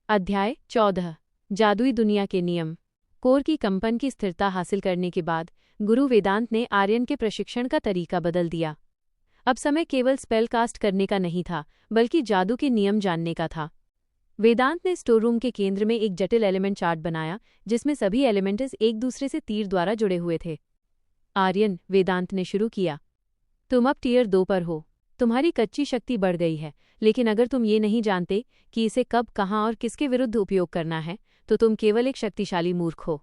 अध्याय 14 जादुई दुनिया के नियम। कोर की कंपन की स्थिरता हासिल करने के बाद गुरु वेदांत ने आर्यन के प्रशिक्षण का तरीका बदल दिया। अब समय केवल स्पेल कास्ट करने का नहीं था, बल्कि जादू के नियम जानने का था। वेदांत ने स्टोर रूम के केंद्र में एक जटिल एलिमेंट चार्ट बनाया, जिसमें सभी एलिमेंट्स एक दूसरे से तीर द्वारा जुड़े हुए थे। आर्यन, वेदांत ने शुरू किया, तुम अब टियर 2 पर हो। तुम्हारी कच्ची शक्ति बढ़ गई है, लेकिन अगर तुम ये नहीं जानते कि इसे कब, कहाँ और किसके विरुद्ध उपयोग करना है, तो तुम केवल एक शक्तिशाली मूर्ख हो।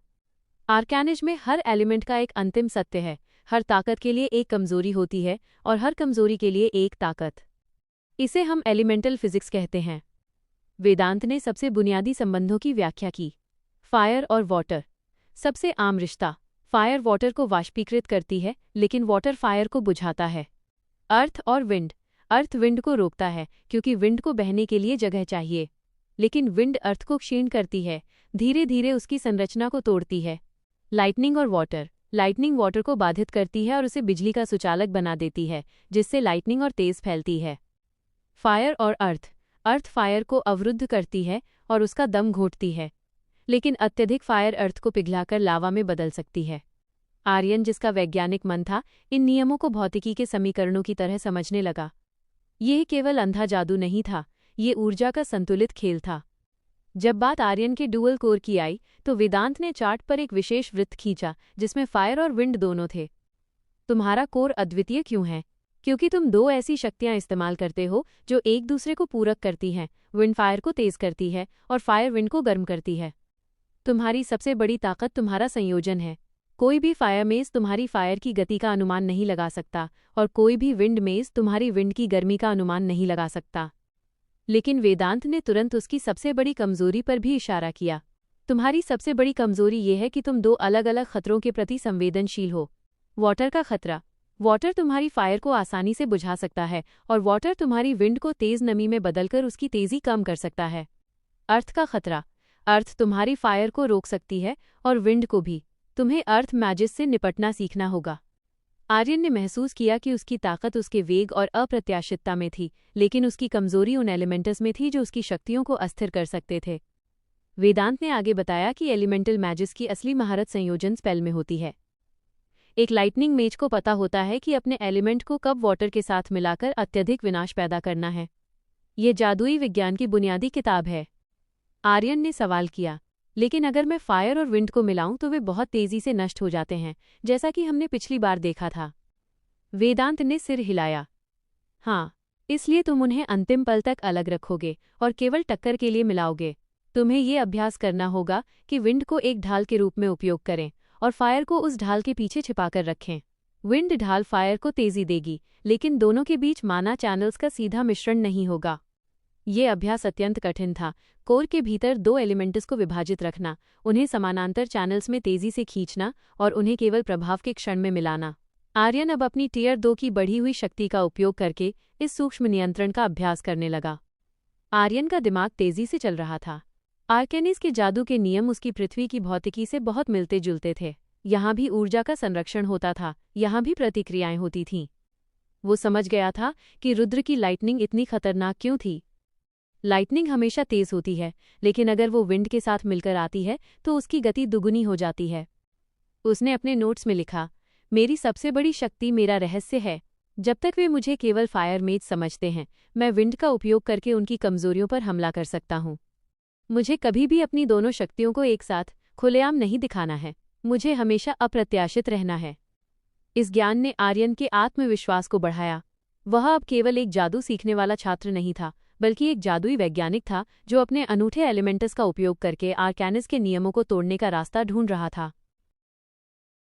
आर्कानिज में हर एलिमेंट का एक अंतिम सत्य है। हर ताकत के लिए एक कमजोरी होती है और हर कमजोरी के लिए एक ताकत। इसे हम एलिमेंटल फिजिक्स कहते हैं। वेदांत ने सबसे बुनियादी संबंधों की व्याख्या की। फायर और वाटर। सबसे आम रिश्ता। फायर वाटर को वाष्पीकृत करती है, लेकिन वाटर फायर को बुझाता है। अर्थ और विंड। अर्थ विंड को रोकता है, क्योंकि विंड को बहने के लिए जगह चाहिए, लेकिन विंड अर्थ को क्षीण करती है, धीरे धीरे उसकी संरचना को तोड़ती है। लाइटनिंग और वाटर। लाइटनिंग वाटर को बाधित करती है और उसे बिजली का सुचालक बना देती है, जिससे लाइटनिंग और तेज फैलती है। फायर और अर्थ। अर्थ फायर को अवरुद्ध करती है और उसका दम घोंटती है, लेकिन अत्यधिक फायर अर्थ को पिघलाकर लावा में बदल सकती है। आर्यन, जिसका वैज्ञानिक मन था, इन नियमों को भौतिकी के समीकरणों की तरह समझने लगा। यह केवल अंधा जादू नहीं था, ये ऊर्जा का संतुलित खेल था। जब बात आर्यन के डुअल कोर की आई, तो वेदांत ने चार्ट पर एक विशेष वृत्त खींचा, जिसमें फायर और विंड दोनों थे। तुम्हारा कोर अद्वितीय क्यों है? क्योंकि तुम दो ऐसी शक्तियां इस्तेमाल करते हो जो एक दूसरे को पूरक करती हैं। विंड फायर को तेज करती है और फायर विंड को गर्म करती है। तुम्हारी सबसे बड़ी ताकत तुम्हारा संयोजन है। कोई भी फायर मेज तुम्हारी फायर की गति का अनुमान नहीं लगा सकता, और कोई भी विंड मेज तुम्हारी विंड की गर्मी का अनुमान नहीं लगा सकता। लेकिन वेदांत ने तुरंत उसकी सबसे बड़ी कमजोरी पर भी इशारा किया। तुम्हारी सबसे बड़ी कमजोरी यह है कि तुम दो अलग अलग खतरों के प्रति संवेदनशील हो। वाटर का खतरा। वाटर तुम्हारी फायर को आसानी से बुझा सकता है, और वाटर तुम्हारी विंड को तेज नमी में बदलकर उसकी तेजी कम कर सकता है। अर्थ का खतरा। अर्थ तुम्हारी फायर को रोक सकती है, और विंड को भी। तुम्हें अर्थ मैजिक से निपटना सीखना होगा। आर्यन ने महसूस किया कि उसकी ताकत उसके वेग और अप्रत्याशितता में थी, लेकिन उसकी कमजोरी उन एलिमेंट्स में थी जो उसकी शक्तियों को अस्थिर कर सकते थे। वेदांत ने आगे बताया कि एलिमेंटल मैजिक की असली महारत संयोजन स्पेल में होती है। एक लाइटनिंग मेज को पता होता है कि अपने एलिमेंट को कब वाटर के साथ मिलाकर अत्यधिक विनाश पैदा करना है। यह जादुई विज्ञान की बुनियादी किताब है। आर्यन ने सवाल किया, लेकिन अगर मैं फायर और विंड को मिलाऊं तो वे बहुत तेजी से नष्ट हो जाते हैं, जैसा कि हमने पिछली बार देखा था। वेदांत ने सिर हिलाया। हाँ, इसलिए तुम उन्हें अंतिम पल तक अलग रखोगे और केवल टक्कर के लिए मिलाओगे। तुम्हें ये अभ्यास करना होगा कि विंड को एक ढाल के रूप में उपयोग करें और फायर को उस ढाल के पीछे छिपाकर रखें। विंड ढाल फायर को तेजी देगी, लेकिन दोनों के बीच माना चैनल्स का सीधा मिश्रण नहीं होगा। ये अभ्यास अत्यंत कठिन था। कोर के भीतर दो एलिमेंट्स को विभाजित रखना, उन्हें समानांतर चैनल्स में तेजी से खींचना और उन्हें केवल प्रभाव के क्षण में मिलाना। आर्यन अब अपनी टियर 2 की बढ़ी हुई शक्ति का उपयोग करके इस सूक्ष्म नियंत्रण का अभ्यास करने लगा। आर्यन का दिमाग तेजी से चल रहा था। आर्केनिस के जादू के नियम उसकी पृथ्वी की भौतिकी से बहुत मिलते जुलते थे। यहाँ भी ऊर्जा का संरक्षण होता था, यहाँ भी प्रतिक्रियाएं होती थीं। वो समझ गया था कि रुद्र की लाइटनिंग इतनी खतरनाक क्यों थी। लाइटनिंग हमेशा तेज होती है, लेकिन अगर वो विंड के साथ मिलकर आती है तो उसकी गति दुगुनी हो जाती है। उसने अपने नोट्स में लिखा, मेरी सबसे बड़ी शक्ति मेरा रहस्य है। जब तक वे मुझे केवल फायर मेज समझते हैं, मैं विंड का उपयोग करके उनकी कमजोरियों पर हमला कर सकता हूँ। मुझे कभी भी अपनी दोनों शक्तियों को एक साथ खुलेआम नहीं दिखाना है। मुझे हमेशा अप्रत्याशित रहना है। इस ज्ञान ने आर्यन के आत्मविश्वास को बढ़ाया। वह अब केवल एक जादू सीखने वाला छात्र नहीं था, बल्कि एक जादुई वैज्ञानिक था जो अपने अनूठे एलिमेंट्स का उपयोग करके आर्कानिस के नियमों को तोड़ने का रास्ता ढूंढ रहा था।